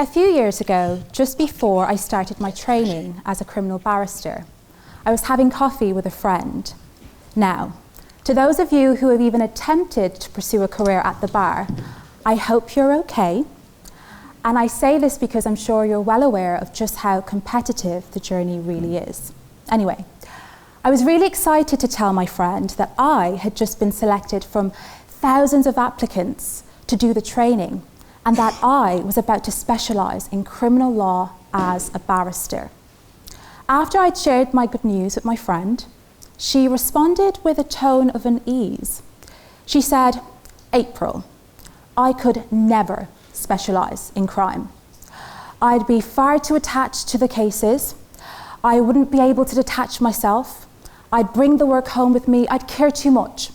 A few years ago, just before I started my training as a criminal barrister, I was having coffee with a friend. Now, to those of you who have even attempted to pursue a career at the bar, I hope you're okay. And I say this because I'm sure you're well aware of just how competitive the journey really is. Anyway, I was really excited to tell my friend that I had just been selected from thousands of applicants to do the training, and that I was about to specialise in criminal law as a barrister. After I'd shared my good news with my friend, she responded with a tone of unease. She said, "April, I could never specialise in crime. I'd be far too attached to the cases. I wouldn't be able to detach myself. I'd bring the work home with me. I'd care too much.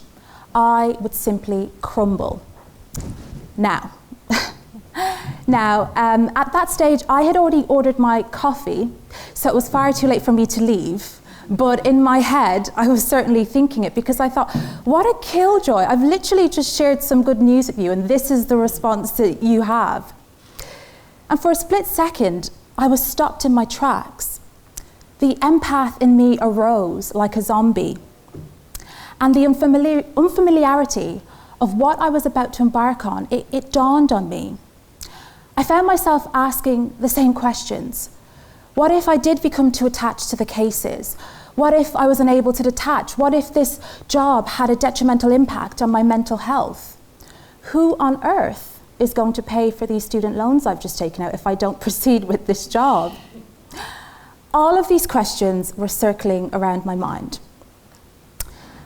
I would simply crumble." Now, at that stage, I had already ordered my coffee, so it was far too late for me to leave. But in my head, I was certainly thinking it, because I thought, what a killjoy. I've literally just shared some good news with you, and this is the response that you have. And for a split second, I was stopped in my tracks. The empath in me arose like a zombie. And the unfamiliarity of what I was about to embark on, it dawned on me. I found myself asking the same questions. What if I did become too attached to the cases? What if I was unable to detach? What if this job had a detrimental impact on my mental health? Who on earth is going to pay for these student loans I've just taken out if I don't proceed with this job? All of these questions were circling around my mind.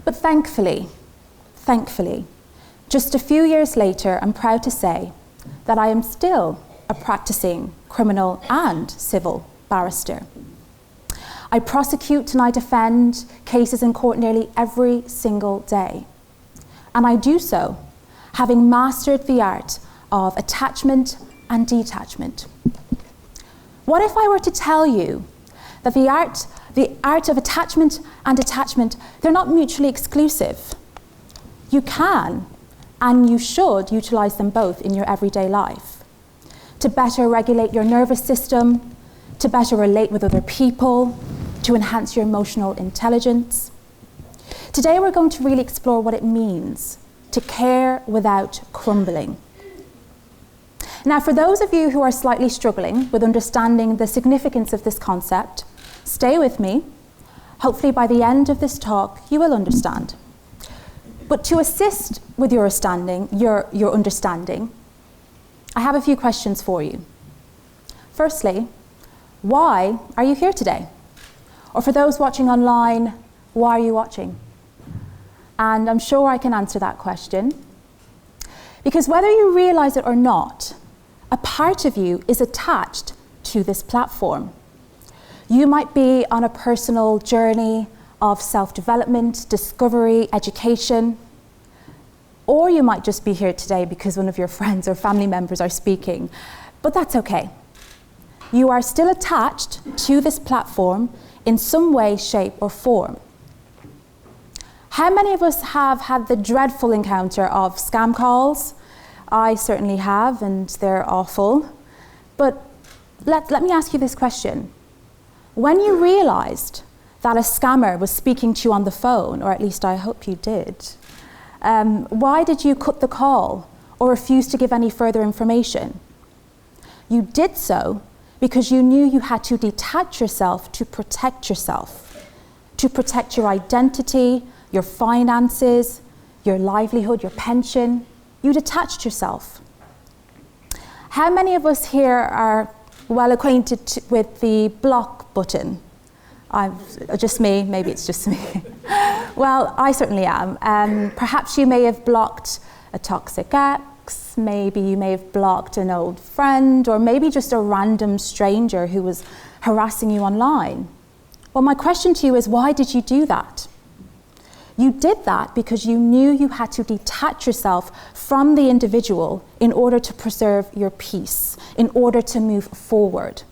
But thankfully, just a few years later, I'm proud to say that I am still a practicing criminal and civil barrister. I prosecute and I defend cases in court nearly every single day. And I do so having mastered the art of attachment and detachment. What if I were to tell you that the art of attachment and detachment, they're not mutually exclusive? You can and you should utilize them both in your everyday life to better regulate your nervous system, to better relate with other people, to enhance your emotional intelligence. Today we're going to really explore what it means to care without crumbling. Now, for those of you who are slightly struggling with understanding the significance of this concept, stay with me. Hopefully by the end of this talk, you will understand. But to assist with your understanding, I have a few questions for you. Firstly, why are you here today? Or for those watching online, why are you watching? And I'm sure I can answer that question. Because whether you realize it or not, a part of you is attached to this platform. You might be on a personal journey of self-development, discovery, education, or you might just be here today because one of your friends or family members are speaking, but that's okay. You are still attached to this platform in some way, shape, or form. How many of us have had the dreadful encounter of scam calls? I certainly have, and they're awful. But let me ask you this question. When you realized that a scammer was speaking to you on the phone, or at least I hope you did, why did you cut the call or refuse to give any further information? You did so because you knew you had to detach yourself to protect your identity, your finances, your livelihood, your pension. You detached yourself. How many of us here are well acquainted with the block button? Just me, maybe it's just me. Well, I certainly am. Perhaps you may have blocked a toxic ex, maybe you may have blocked an old friend, or maybe just a random stranger who was harassing you online. Well, my question to you is, why did you do that? You did that because you knew you had to detach yourself from the individual in order to preserve your peace, in order to move forward.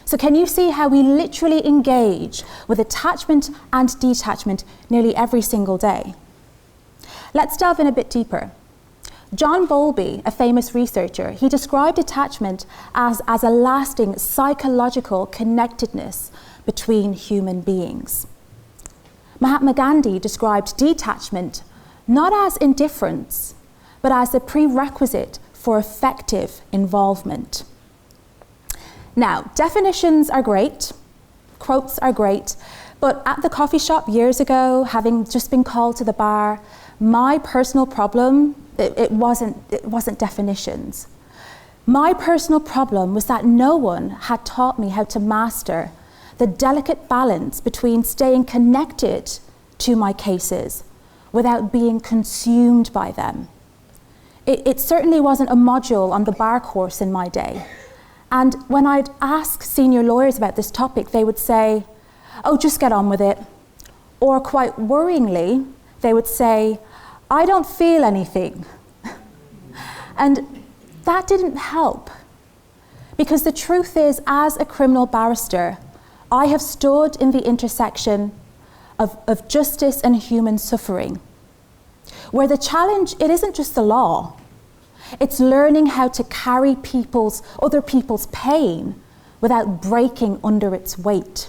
So can you see how we literally engage with attachment and detachment nearly every single day? Let's delve in a bit deeper. John Bowlby, a famous researcher, he described detachment as a lasting psychological connectedness between human beings. Mahatma Gandhi described detachment not as indifference, but as a prerequisite for effective involvement. Now, definitions are great, quotes are great, but at the coffee shop years ago, having just been called to the bar, my personal problem, it wasn't definitions. My personal problem was that no one had taught me how to master the delicate balance between staying connected to my cases without being consumed by them. It certainly wasn't a module on the bar course in my day. And when I'd ask senior lawyers about this topic, they would say, "Oh, just get on with it." Or quite worryingly, they would say, "I don't feel anything." And that didn't help. Because the truth is, as a criminal barrister, I have stood in the intersection of justice and human suffering, where the challenge, it isn't just the law, it's learning how to carry other people's pain without breaking under its weight.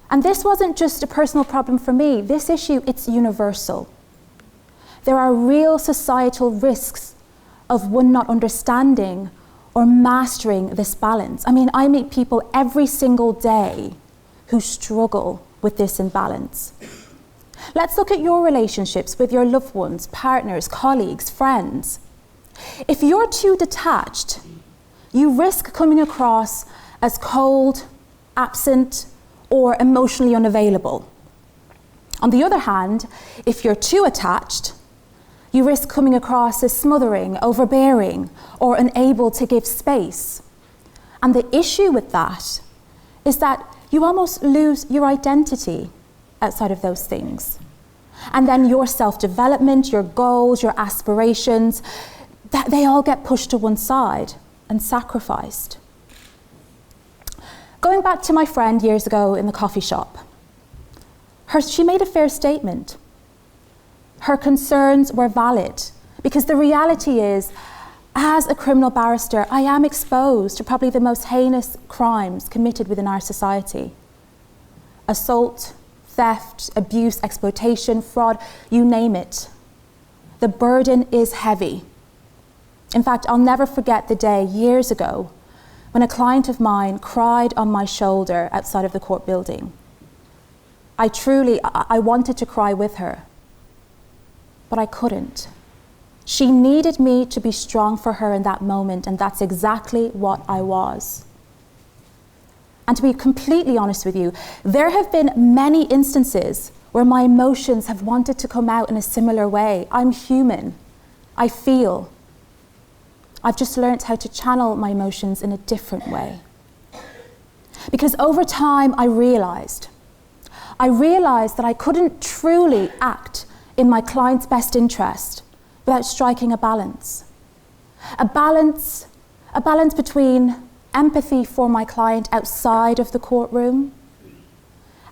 And this wasn't just a personal problem for me. This issue, it's universal. There are real societal risks of one not understanding or mastering this balance. I mean, I meet people every single day who struggle with this imbalance. Let's look at your relationships with your loved ones, partners, colleagues, friends. If you're too detached, you risk coming across as cold, absent, or emotionally unavailable. On the other hand, if you're too attached, you risk coming across as smothering, overbearing, or unable to give space. And the issue with that is that you almost lose your identity outside of those things. And then your self-development, your goals, your aspirations, that they all get pushed to one side and sacrificed. Going back to my friend years ago in the coffee shop, she made a fair statement. Her concerns were valid, because the reality is, as a criminal barrister, I am exposed to probably the most heinous crimes committed within our society. Assault, theft, abuse, exploitation, fraud, you name it. The burden is heavy. In fact, I'll never forget the day years ago when a client of mine cried on my shoulder outside of the court building. I wanted to cry with her, but I couldn't. She needed me to be strong for her in that moment, and that's exactly what I was. And to be completely honest with you, there have been many instances where my emotions have wanted to come out in a similar way. I'm human. I feel. I've just learned how to channel my emotions in a different way. Because over time, I realized that I couldn't truly act in my client's best interest without striking a balance. A balance between empathy for my client outside of the courtroom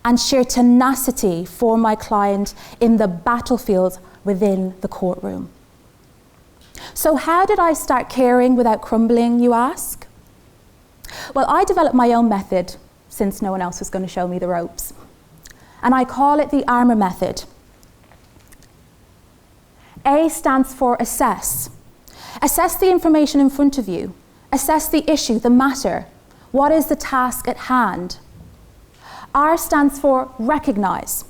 and sheer tenacity for my client in the battlefield within the courtroom. So how did I start caring without crumbling, you ask? Well, I developed my own method since no one else was going to show me the ropes. And I call it the armor method. A stands for assess. Assess the information in front of you. Assess the issue, the matter. What is the task at hand? R stands for recognize.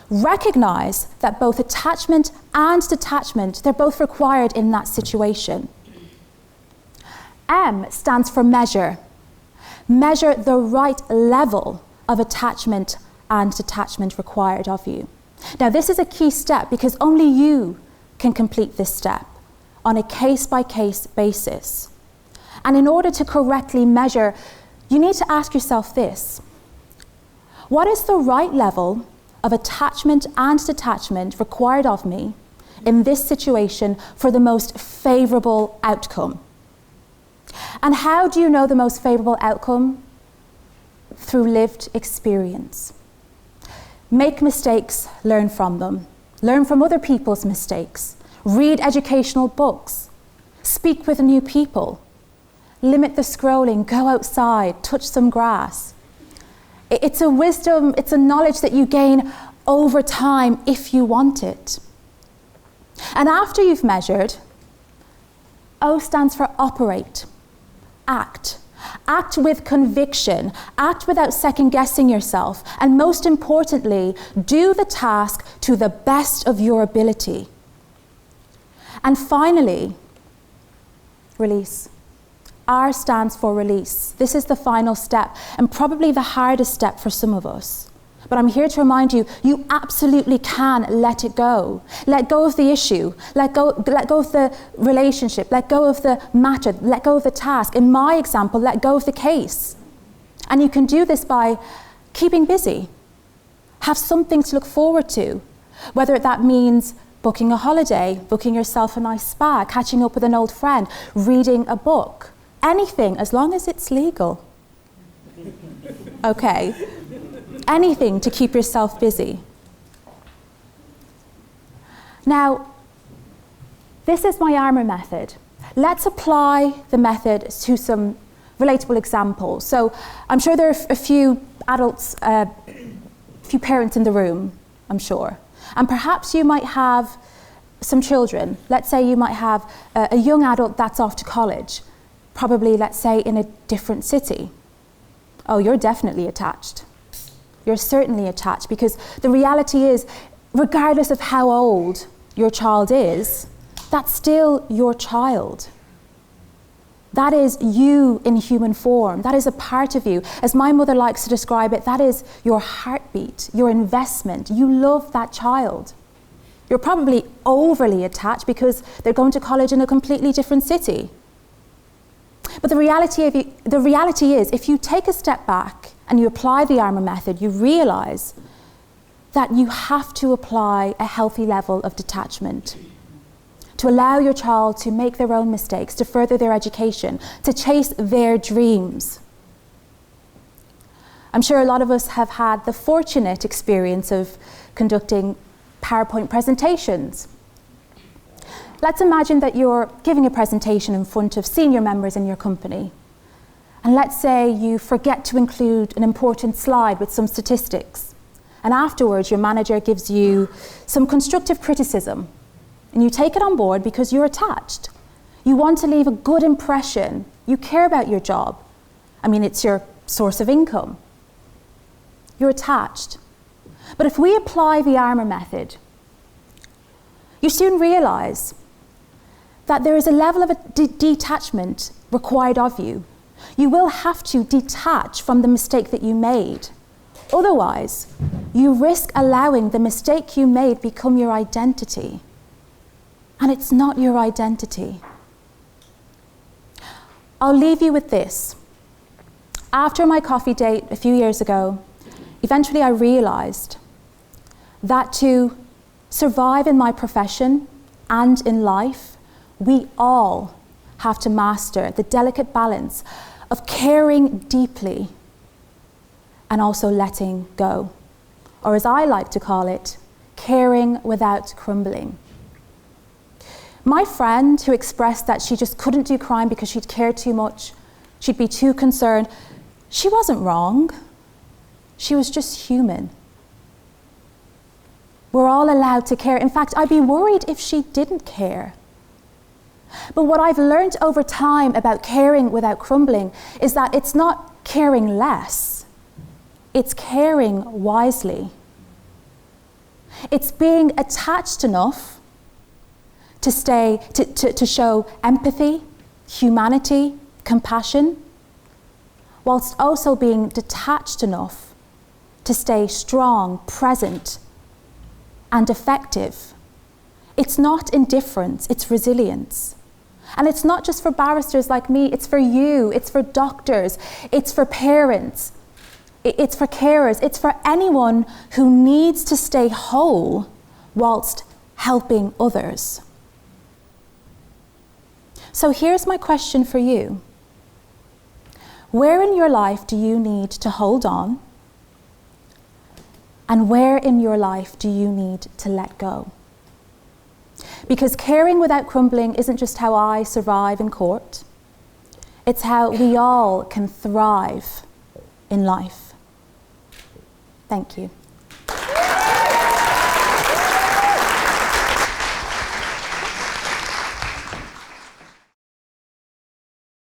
Recognize that both attachment and detachment, they're both required in that situation. M stands for measure. Measure the right level of attachment and detachment required of you. Now, this is a key step because only you can complete this step on a case-by-case basis. And in order to correctly measure, you need to ask yourself this: what is the right level of attachment and detachment required of me in this situation for the most favorable outcome? And how do you know the most favorable outcome? Through lived experience. Make mistakes, learn from them. Learn from other people's mistakes. read educational books, speak with new people, limit the scrolling, go outside, touch some grass. It's a wisdom, it's a knowledge that you gain over time if you want it. And after you've measured, O stands for operate, act. Act with conviction, act without second-guessing yourself, and most importantly, do the task to the best of your ability. And finally, release. R stands for release. This is the final step, and probably the hardest step for some of us. But I'm here to remind you, you absolutely can let it go. Let go of the issue, let go of the relationship, let go of the matter, let go of the task. In my example, let go of the case. And you can do this by keeping busy. Have something to look forward to, whether that means booking a holiday, booking yourself a nice spa, catching up with an old friend, reading a book, anything, as long as it's legal. Okay. Anything to keep yourself busy. Now, this is my armour method. Let's apply the method to some relatable examples. So I'm sure there are a few adults, a few parents in the room, I'm sure. And perhaps you might have some children. Let's say you might have a young adult that's off to college, probably, let's say, in a different city. Oh, you're definitely attached. You're certainly attached, because the reality is, regardless of how old your child is, that's still your child. That is you in human form. That is a part of you. As my mother likes to describe it, that is your heartbeat, your investment. You love that child. You're probably overly attached because they're going to college in a completely different city. But the reality is, if you take a step back and you apply the armour method, you realise that you have to apply a healthy level of detachment to allow your child to make their own mistakes, to further their education, to chase their dreams. I'm sure a lot of us have had the fortunate experience of conducting PowerPoint presentations. Let's imagine that you're giving a presentation in front of senior members in your company. And let's say you forget to include an important slide with some statistics. And afterwards, your manager gives you some constructive criticism. And you take it on board because you're attached. You want to leave a good impression. You care about your job. I mean, it's your source of income. You're attached. But if we apply the armour method, you soon realise that there is a level of detachment required of you. You will have to detach from the mistake that you made. Otherwise, you risk allowing the mistake you made become your identity. And it's not your identity. I'll leave you with this. After my coffee date a few years ago, eventually I realised that to survive in my profession and in life, we all have to master the delicate balance of caring deeply and also letting go. Or as I like to call it, caring without crumbling. My friend who expressed that she just couldn't do crime because she'd care too much, she'd be too concerned, she wasn't wrong. She was just human. We're all allowed to care. In fact, I'd be worried if she didn't care. But what I've learned over time about caring without crumbling is that it's not caring less, it's caring wisely. It's being attached enough to show empathy, humanity, compassion, whilst also being detached enough to stay strong, present, and effective. It's not indifference, it's resilience. And it's not just for barristers like me, it's for you, it's for doctors, it's for parents, it's for carers, it's for anyone who needs to stay whole whilst helping others. So here's my question for you. Where in your life do you need to hold on? And where in your life do you need to let go? Because caring without crumbling isn't just how I survive in court, it's how we all can thrive in life. Thank you.